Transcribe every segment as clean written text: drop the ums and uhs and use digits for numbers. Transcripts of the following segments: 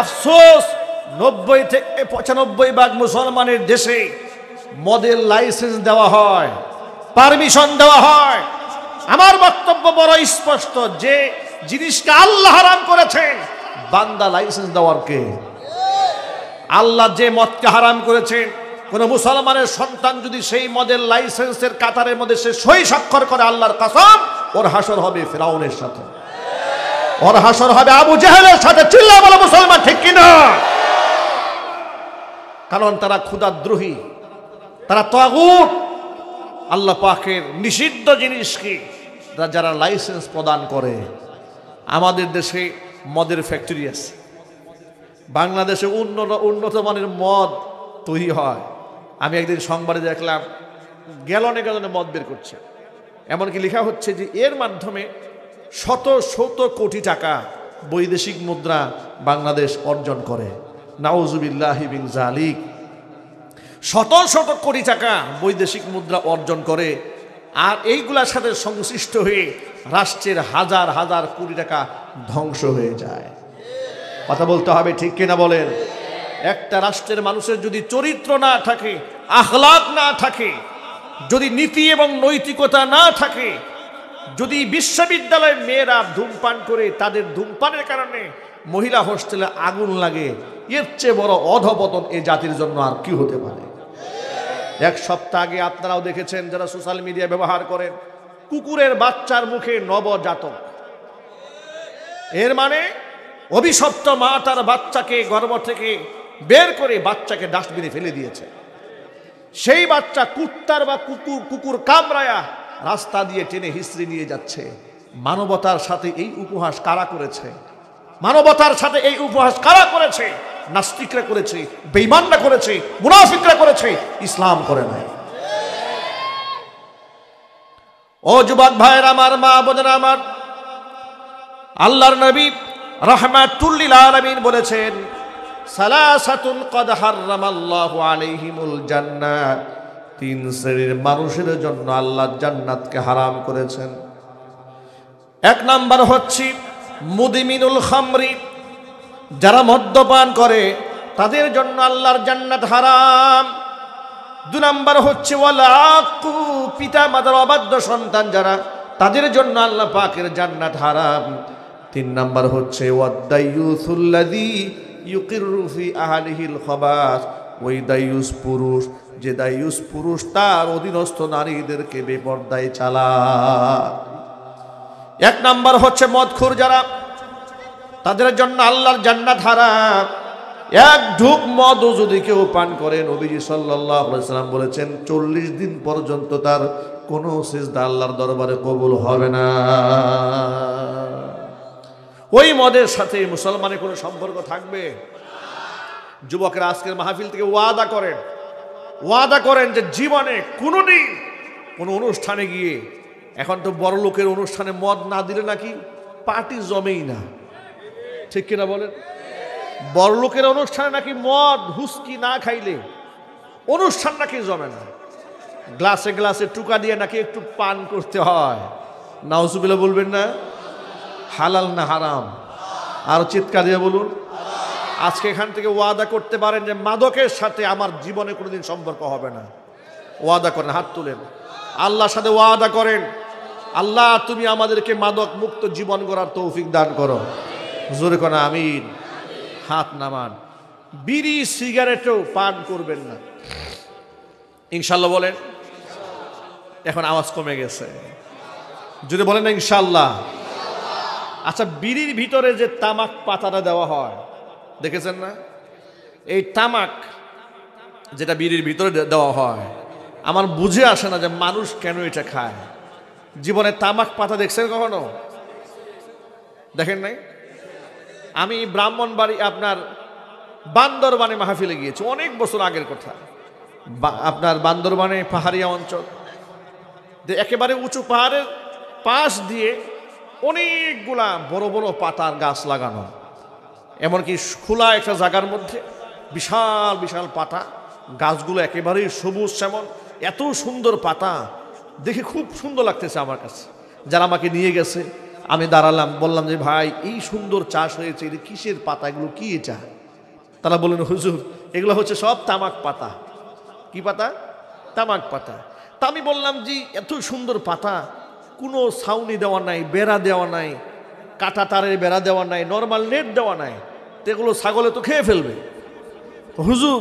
আফসোস 90 থেকে 95% মুসলমানের দেশে মদের লাইসেন্স দেওয়া হয়, পারমিশন দেওয়া হয়। আমার বক্তব্য বড় স্পষ্ট, যে জিনিসকে আল্লাহ হারাম করেছেন, বান্দা লাইসেন্স দেওয়ার কে? আল্লাহ যে মদকে হারাম করেছেন, কোন মুসলমানের সন্তান যদি সেই মদের লাইসেন্সের কাতারের মধ্যে সে সই স্বাক্ষর করে, আল্লাহর কসম ওর হাসর হবে ফিরাউনের সাথে, ওর হাসর হবে আবু জেহেলের সাথে। চিল্লা বলো মুসলমান ঠিক কিনা? কারণ তারা ক্ষুধাদ্রোহী, তারা তাগুত। আল্লাহ পাকের নিষিদ্ধ জিনিসকে যারা লাইসেন্স প্রদান করে। আমাদের দেশে মদের ফ্যাক্টরি আছে, বাংলাদেশে উন্নত মানের মদ তৈরি হয়। আমি একদিন সংবাদে দেখলাম গ্যালনে গ্যালনে মদ বের করছে, এমনকি লেখা হচ্ছে যে এর মাধ্যমে শত শত কোটি টাকা বৈদেশিক মুদ্রা বাংলাদেশ অর্জন করে। নাউজুবিল্লাহি মিন যালিক। শত শত কোটি টাকা বৈদেশিক মুদ্রা অর্জন করে, আর এইগুলার সাথে সংশ্লিষ্ট হয়ে রাষ্ট্রের হাজার হাজার কোটি টাকা ধ্বংস হয়ে যায়। কথা বলতে হবে ঠিক কিনা বলেন? একটা রাষ্ট্রের মানুষের যদি চরিত্র না থাকে, আখলাক না থাকে, যদি নীতি এবং নৈতিকতা না থাকে, যদি বিশ্ববিদ্যালয়ের মেয়েরা ধূমপান করে, তাদের ধূমপানের কারণে মহিলা হোস্টেলে আগুন লাগে, এর চেয়ে বড় অধপতন এ জাতির জন্য আর কি হতে পারে? এক সপ্তাহ আগে আপনারাও দেখেছেন, যারা সোশ্যাল মিডিয়া ব্যবহার করেন, কুকুরের বাচ্চার মুখে নবজাতক। এর মানে অভিশপ্ত মা তার বাচ্চাকে গর্ভ থেকে বের করে বাচ্চাকে ডাস্টবিনে ফেলে দিয়েছে। সেই বাচ্চা কুত্তার বা কুকুর কামড়ায়া রাস্তা দিয়ে টেনে হিস্ট্রি নিয়ে যাচ্ছে। মানবতার সাথে এই উপহাস কারা করেছে? মানবতার সাথে এই উপহাস কারা করেছে? নাস্তিকরা করেছে, বেঈমানরা করেছে, মুনাফিকরা করেছে, ইসলাম করে নাই। ও যুবক ভাইয়েরা আমার, মা বোনেরা আমার, আল্লাহর নবী রাহমাতুল লিল আলামিন বলেছেন, সালাসাতুন কদ হারামাল্লাহু আলাইহিমুল জান্নাহ, তিন শ্রেণীর মানুষের জন্য আল্লাহ জান্নাতকে হারাম করেছেন। এক নাম্বার হচ্ছে মুদমিনুল খামরি, যারা মদ্যপান করে তাদের জন্য আল্লাহর জান্নাত হারাম। দুই নাম্বার হচ্ছে ওয়ালা আকু, পিতা মাতার অবাধ্য সন্তান যারা, তাদের জন্য আল্লাহ পাকের জান্নাত হারাম। তিন নাম্বার হচ্ছে ওয়াদাইয়ুসুল্লাযী ইউকিরু ফি আহলিহিল খাবাস, ওই দাইয়ুস পুরুষ, যে দাইয়ুস পুরুষ তার অধীনস্থ নারীদেরকে বেপরদায় চালায়। এক নাম্বার হচ্ছে মদখোর যারা, তাদের জন্য আল্লাহর জান্নাত হারাম। এক ঢুক মদ যদি কেউ পান করে, নবীজি সাল্লাল্লাহু আলাইহি সাল্লাম বলেছেন 40 দিন পর্যন্ত তার কোনো সিজদা আল্লাহর দরবারে কবুল হবে না। ওই মদের সাথে মুসলমানের কোনো সম্পর্ক থাকবে? যুবকেরা আজকের মাহফিল থেকে ওয়াদা করেন যে জীবনে কোনোদিন কোনো অনুষ্ঠানে গিয়ে, এখন তো বড় লোকের অনুষ্ঠানে মদ না দিলে নাকি পার্টি জমেই না, ঠিক কিনা বলেন? বড় লোকের অনুষ্ঠানে নাকি মদ হুস্কি না খাইলে অনুষ্ঠান নাকি জমে না। গ্লাসে গ্লাসে টুকা দিয়ে নাকি একটু পান করতে হয়। নাউজুবিল্লাহ বলবেন না? হালাল না হারাম? আর চিৎকার দিয়ে বলুন। আজকে এখান থেকে ওয়াদা করতে পারেন যে মাদকের সাথে আমার জীবনে কোনোদিন সম্পর্ক হবে না। ওয়াদা করেন, হাত তুলেন, আল্লাহর সাথে ওয়াদা করেন, আল্লাহ তুমি আমাদেরকে মাদক মুক্ত জীবন গড়ার তৌফিক দান করো। জোরে কোন আমিন। হাত নামান। বিড়ি সিগারেটও পান করবেন না ইনশাল্লাহ বলেন। এখন আওয়াজ কমে গেছে, যদি বলেন না ইনশাল্লাহ। আচ্ছা, বিড়ির ভিতরে যে তামাক পাতাটা দেওয়া হয় দেখেছেন না? এই তামাক যেটা বিড়ির ভিতরে দেওয়া হয়, আমার বুঝে আসে না যে মানুষ কেন এটা খায়। জীবনে তামাক পাতা দেখছেন কখনো? দেখেন নাই? আমি ব্রাহ্মণবাড়ি আপনার বান্দরবানে মাহফিলে গিয়েছি, অনেক বছর আগের কথা। আপনার বান্দরবানে পাহাড়িয়া অঞ্চল, একেবারে উঁচু পাহাড়ের পাশ দিয়ে অনেকগুলা বড় বড় পাতার গাছ লাগানো, এমনকি খোলা একটা জায়গার মধ্যে বিশাল বিশাল পাতা, গাছগুলো একেবারেই সবুজ শ্যামল, এত সুন্দর পাতা দেখে খুব সুন্দর লাগতেছে আমার কাছে। যারা আমাকে নিয়ে গেছে আমি দাঁড়ালাম, বললাম যে ভাই এই সুন্দর চাষ হয়েছে, এটা কিসের পাতা, এগুলো কি এটা? তারা বললেন হুজুর এগুলো হচ্ছে সব তামাক পাতা। কি পাতা? তামাক পাতা। তা আমি বললাম জি এত সুন্দর পাতা, কোনো ছাউনি দেওয়া নাই, বেড়া দেওয়া নাই, কাটা তারের বেড়া দেওয়া নাই, নর্মাল নেট দেওয়া নাই, তো এগুলো ছাগলে তো খেয়ে ফেলবে। হুজুর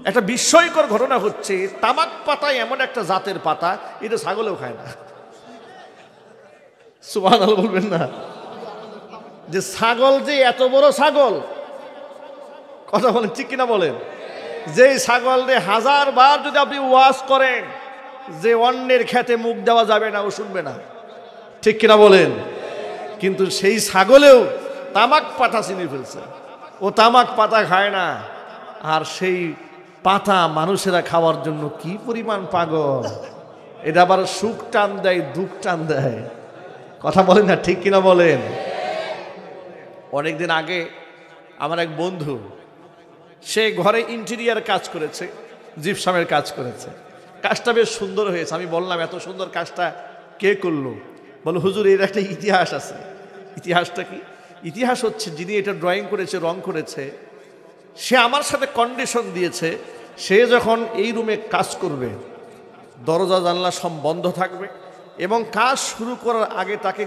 একটা বিস্ময়কর ঘটনা হচ্ছে, তামাক পাতায় এমন একটা জাতের পাতা এটা ছাগলেও খায় না। সুবহানাল্লাহ বলবেন না? যে ছাগল যে এত বড় ছাগল, কথা বলেন ঠিক কিনা বলেন? যে ছাগল রে 1000 বার যদি আপনি ওয়াজ করেন যে অন্যের খেতে মুখ দেওয়া যাবে না, ও শুনবে না, ঠিক কিনা বলেন? কিন্তু সেই ছাগলেও তামাক পাতা চিনে ফেলছে, ও তামাক পাতা খায় না। আর সেই পাতা মানুষেরা খাওয়ার জন্য কি পরিমাণ পাগল, এটা আবার সুখ টান দেয়, দুঃখ টান দেয়, কথা বলেন না ঠিক কিনা বলেন? অনেকদিন আগে আমার এক বন্ধু, সে ঘরে ইন্টেরিয়ার কাজ করেছে, জিপসামের কাজ করেছে, কাজটা বেশ সুন্দর হয়েছে। আমি বললাম এত সুন্দর কাজটা কে করলো? বলো হুজুর এর একটা ইতিহাস আছে। ইতিহাসটা কি? ইতিহাস হচ্ছে যিনি এটা ড্রয়িং করেছে, রং করেছে, সে আমার সাথে কন্ডিশন দিয়েছে, সে যখন এই রুমে কাজ করবে দরজা জানলা সব বন্ধ থাকবে এবং কাজ শুরু করার আগে তাকে